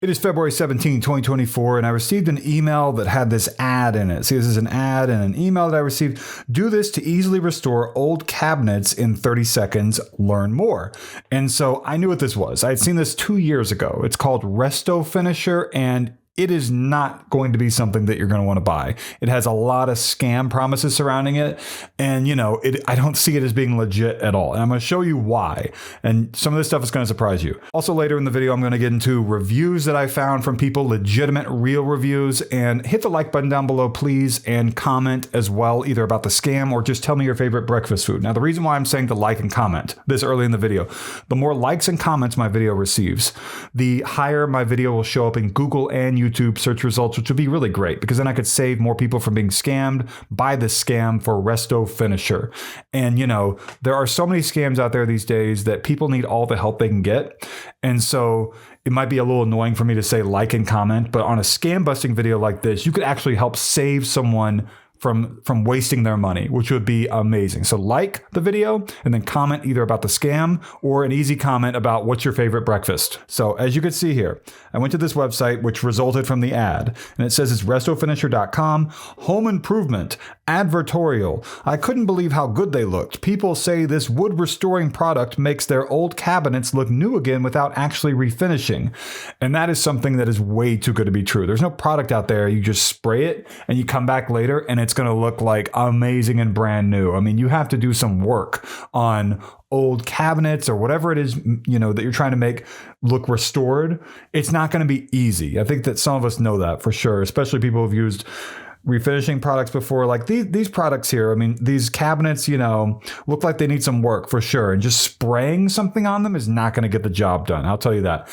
It is February 17, 2024, and I received an email that had this ad in it. See, this is an ad and an email that I received. Do this to easily restore old cabinets in 30 seconds. Learn more. And so I knew what this was. I had seen this 2 years ago. It's called RestoFinisher, and it is not going to be something that you're going to want to buy. It has a lot of scam promises surrounding it. And, I don't see it as being legit at all. And I'm going to show you why. And some of this stuff is going to surprise you. Also, later in the video, I'm going to get into reviews that I found from people, legitimate, real reviews. And hit the like button down below, please, and comment as well, either about the scam or just tell me your favorite breakfast food. Now, the reason why I'm saying to like and comment this early in the video, the more likes and comments my video receives, the higher my video will show up in Google and YouTube search results, which would be really great because then I could save more people from being scammed by this scam for RestoFinisher. And, there are so many scams out there these days that people need all the help they can get. And so it might be a little annoying for me to say like and comment, but on a scam busting video like this, you could actually help save someone from wasting their money, which would be amazing. So like the video and then comment either about the scam or an easy comment about what's your favorite breakfast. So as you can see here, I went to this website, which resulted from the ad, and it says it's restofinisher.com, home improvement, advertorial. I couldn't believe how good they looked. People say this wood restoring product makes their old cabinets look new again without actually refinishing. And that is something that is way too good to be true. There's no product out there. You just spray it and you come back later and it's going to look like amazing and brand new. I mean, you have to do some work on old cabinets or whatever it is, that you're trying to make look restored. It's not going to be easy. I think that some of us know that for sure, especially people who've used refinishing products before. Like these products here, I mean, these cabinets, look like they need some work for sure. And just spraying something on them is not going to get the job done. I'll tell you that.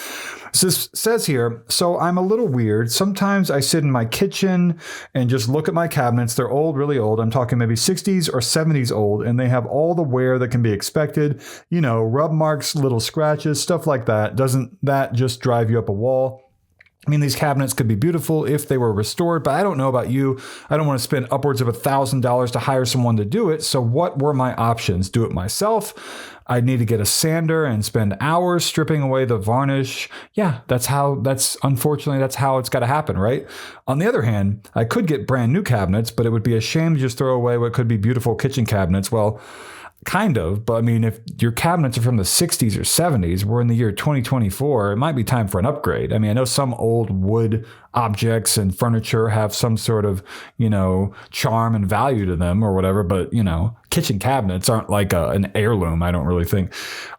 This says here, so I'm a little weird. Sometimes I sit in my kitchen and just look at my cabinets. They're old, really old. I'm talking maybe 60s or 70s old, and they have all the wear that can be expected. Rub marks, little scratches, stuff like that. Doesn't that just drive you up a wall? I mean, these cabinets could be beautiful if they were restored, but I don't know about you. I don't want to spend upwards of $1,000 to hire someone to do it. So what were my options? Do it myself? I'd need to get a sander and spend hours stripping away the varnish. Yeah, unfortunately, that's how it's got to happen, right? On the other hand, I could get brand new cabinets, but it would be a shame to just throw away what could be beautiful kitchen cabinets. Well, kind of, but I mean, if your cabinets are from the 60s or 70s, we're in the year 2024, it might be time for an upgrade. I mean, I know some old wood objects and furniture have some sort of, charm and value to them or whatever, but, kitchen cabinets aren't like an heirloom, I don't really think.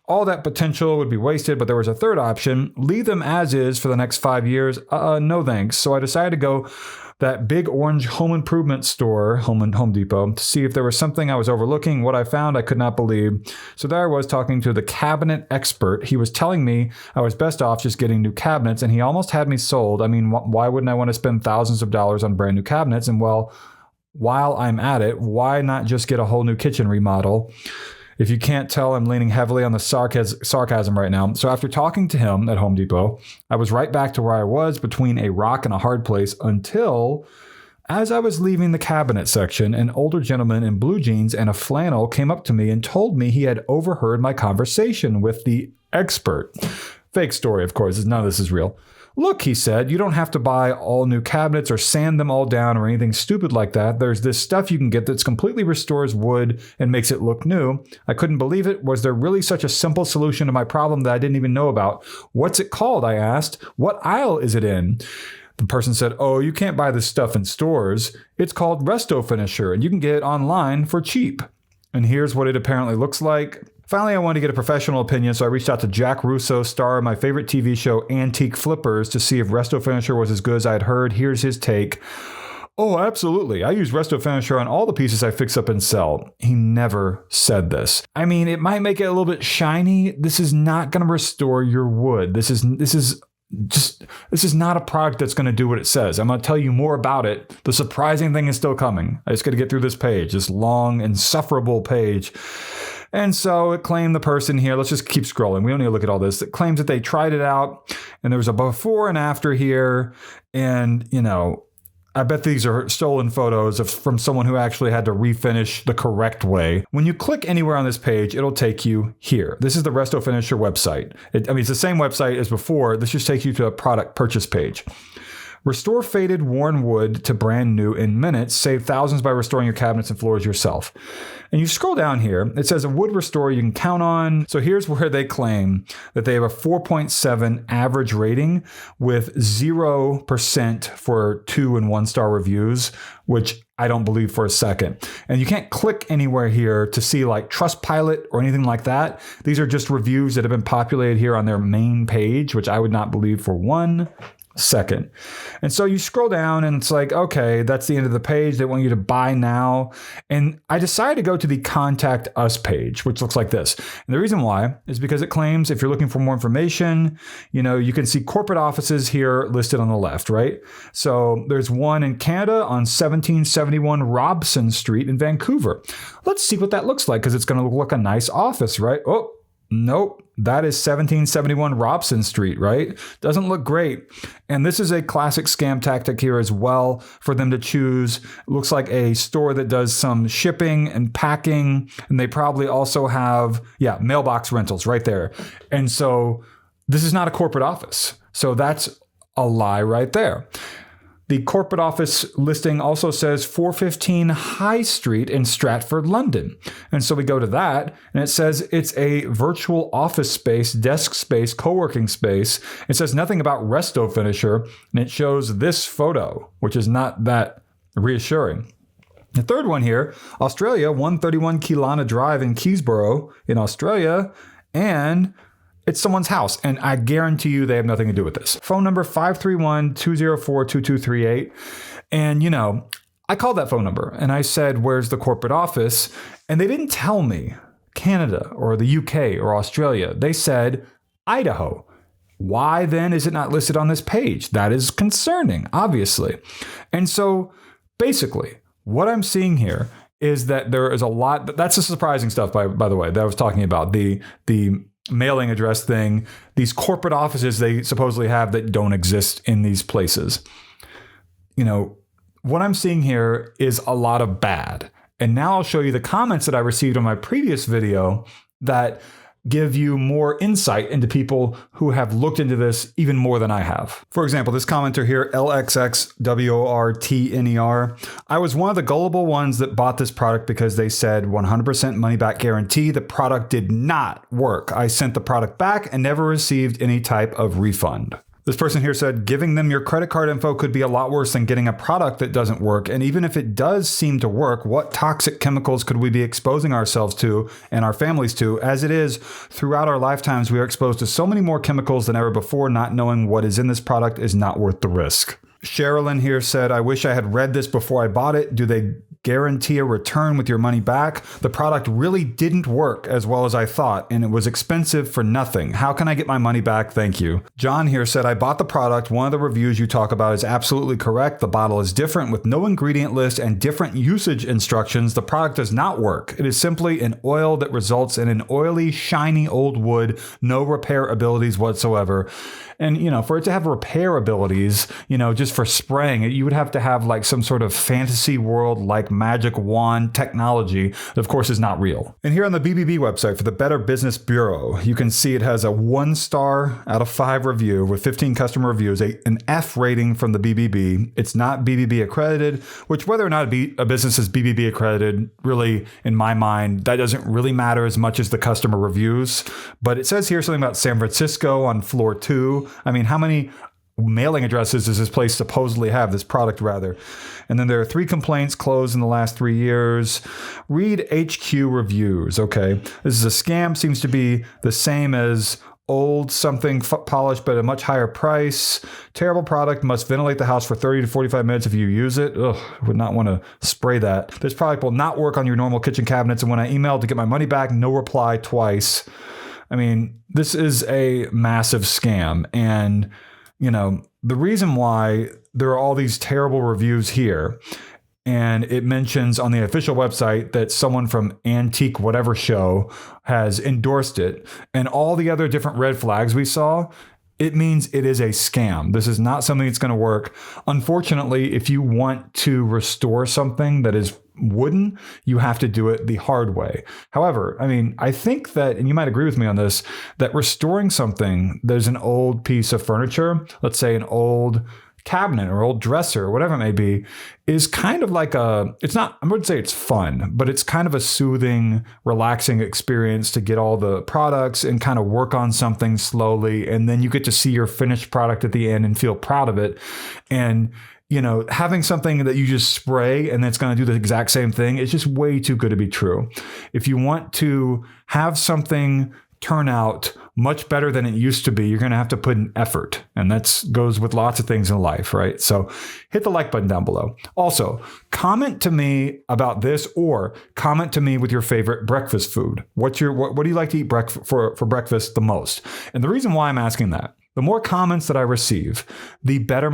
All that potential would be wasted, but there was a third option. Leave them as is for the next 5 years. No thanks. So I decided to go that big orange home improvement store, Home Depot, to see if there was something I was overlooking. What I found, I could not believe. So there I was talking to the cabinet expert. He was telling me I was best off just getting new cabinets, and he almost had me sold. I mean, why wouldn't I want to spend thousands of dollars on brand new cabinets? And well, while I'm at it, why not just get a whole new kitchen remodel? If you can't tell, I'm leaning heavily on the sarcasm right now. So after talking to him at Home Depot, I was right back to where I was, between a rock and a hard place, until as I was leaving the cabinet section, an older gentleman in blue jeans and a flannel came up to me and told me he had overheard my conversation with the expert. Fake story, of course. None of this is real. Look, he said, you don't have to buy all new cabinets or sand them all down or anything stupid like that. There's this stuff you can get that's completely restores wood and makes it look new. I couldn't believe it. Was there really such a simple solution to my problem that I didn't even know about? What's it called? I asked. What aisle is it in? The person said, oh, you can't buy this stuff in stores. It's called RestoFinisher, and you can get it online for cheap. And here's what it apparently looks like. Finally, I wanted to get a professional opinion, so I reached out to Jack Russo, star of my favorite TV show, Antique Flippers, to see if RestoFinisher was as good as I had heard. Here's his take. Oh, absolutely. I use RestoFinisher on all the pieces I fix up and sell. He never said this. I mean, it might make it a little bit shiny. This is not going to restore your wood. This is not a product that's going to do what it says. I'm going to tell you more about it. The surprising thing is still coming. I just got to get through this page, this long, insufferable page. And so it claimed the person here, let's just keep scrolling. We don't need to look at all this. It claims that they tried it out and there was a before and after here. And, I bet these are stolen photos from someone who actually had to refinish the correct way. When you click anywhere on this page, it'll take you here. This is the RestoFinisher website. It's the same website as before. This just takes you to a product purchase page. Restore faded, worn wood to brand new in minutes. Save thousands by restoring your cabinets and floors yourself. And you scroll down here, it says a wood restore you can count on. So here's where they claim that they have a 4.7 average rating with 0% for 2 and 1 star reviews, which I don't believe for a second. And you can't click anywhere here to see like Trustpilot or anything like that. These are just reviews that have been populated here on their main page, which I would not believe for 1 second. And so you scroll down and it's like, okay, that's the end of the page. They want you to buy now. And I decided to go to the Contact Us page, which looks like this. And the reason why is because it claims if you're looking for more information, you can see corporate offices here listed on the left, right? So there's one in Canada on 1771 Robson Street in Vancouver. Let's see what that looks like because it's going to look like a nice office, right? Oh, nope. That is 1771 Robson Street, right? Doesn't look great. And this is a classic scam tactic here as well for them to choose. It looks like a store that does some shipping and packing. And they probably also have, mailbox rentals right there. And so this is not a corporate office. So that's a lie right there. The corporate office listing also says 415 High Street in Stratford, London. And so we go to that and it says it's a virtual office space, desk space, co-working space. It says nothing about RestoFinisher and it shows this photo, which is not that reassuring. The third one here, Australia, 131 Kelowna Drive in Keysborough in Australia, and it's someone's house, and I guarantee you they have nothing to do with this. Phone number 531-204-2238. And, I called that phone number and I said, where's the corporate office? And they didn't tell me Canada or the UK or Australia. They said Idaho. Why then is it not listed on this page? That is concerning, obviously. And so basically what I'm seeing here is that there is a lot. That's the surprising stuff, by the way, that I was talking about. The mailing address thing, these corporate offices they supposedly have that don't exist in these places. What I'm seeing here is a lot of bad. And now I'll show you the comments that I received on my previous video that give you more insight into people who have looked into this even more than I have. For example, this commenter here, LXXWORTNER. I was one of the gullible ones that bought this product because they said 100% money back guarantee. The product did not work. I sent the product back and never received any type of refund. This person here said, giving them your credit card info could be a lot worse than getting a product that doesn't work. And even if it does seem to work, what toxic chemicals could we be exposing ourselves to and our families to? As it is, throughout our lifetimes, we are exposed to so many more chemicals than ever before. Not knowing what is in this product is not worth the risk. Sherilyn here said, I wish I had read this before I bought it. Do they guarantee a return with your money back? The product really didn't work as well as I thought, and it was expensive for nothing. How can I get my money back? Thank you. John here said, I bought the product. One of the reviews you talk about is absolutely correct. The bottle is different with no ingredient list and different usage instructions. The product does not work. It is simply an oil that results in an oily, shiny old wood, no repair abilities whatsoever. And, for it to have repair abilities, just for spraying it, you would have to have like some sort of fantasy world, like magic wand technology that of course is not real. And here on the BBB website for the Better Business Bureau, you can see it has a 1 star out of 5 review with 15 customer reviews, an F rating from the BBB. It's not BBB accredited, which whether or not a business is BBB accredited, really, in my mind, that doesn't really matter as much as the customer reviews. But it says here something about San Francisco on floor 2. I mean, how many mailing addresses does this place supposedly have, this product rather? And then there are 3 complaints closed in the last 3 years. Read HQ reviews. Okay, this is a scam. Seems to be the same as old something polished, but a much higher price. Terrible product. Must ventilate the house for 30 to 45 minutes if you use it. Ugh, would not want to spray that. This product will not work on your normal kitchen cabinets. And when I emailed to get my money back, no reply twice. I mean, this is a massive scam. And, the reason why there are all these terrible reviews here, and it mentions on the official website that someone from Antique Whatever Show has endorsed it, and all the other different red flags we saw, it means it is a scam. This is not something that's going to work. Unfortunately, if you want to restore something that is wooden, you have to do it the hard way. However, I mean, I think that, and you might agree with me on this, that restoring something, there's an old piece of furniture, let's say an old cabinet or old dresser or whatever it may be, is kind of like it's not, I wouldn't say it's fun, but it's kind of a soothing, relaxing experience to get all the products and kind of work on something slowly. And then you get to see your finished product at the end and feel proud of it. And having something that you just spray and it's going to do the exact same thing, it's just way too good to be true. If you want to have something turn out much better than it used to be, you're going to have to put an effort. And that goes with lots of things in life, right? So hit the like button down below. Also, comment to me about this, or comment to me with your favorite breakfast food. What do you like to eat for breakfast the most? And the reason why I'm asking that, the more comments that I receive, the better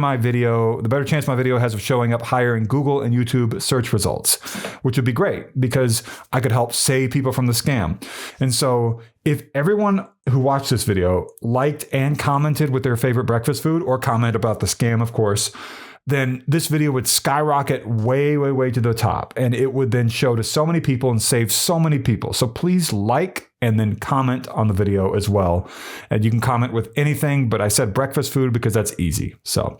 chance my video has of showing up higher in Google and YouTube search results, which would be great because I could help save people from the scam. And so if everyone who watched this video liked and commented with their favorite breakfast food, or comment about the scam, of course, then this video would skyrocket way, way, way to the top. And it would then show to so many people and save so many people. So please like and then comment on the video as well. And you can comment with anything, but I said breakfast food because that's easy. So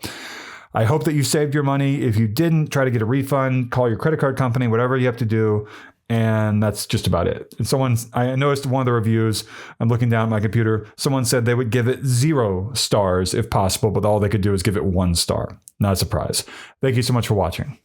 I hope that you saved your money. If you didn't, try to get a refund, call your credit card company, whatever you have to do. And that's just about it. And I noticed one of the reviews, I'm looking down at my computer, someone said they would give it 0 stars if possible, but all they could do is give it 1 star. Not a surprise. Thank you so much for watching.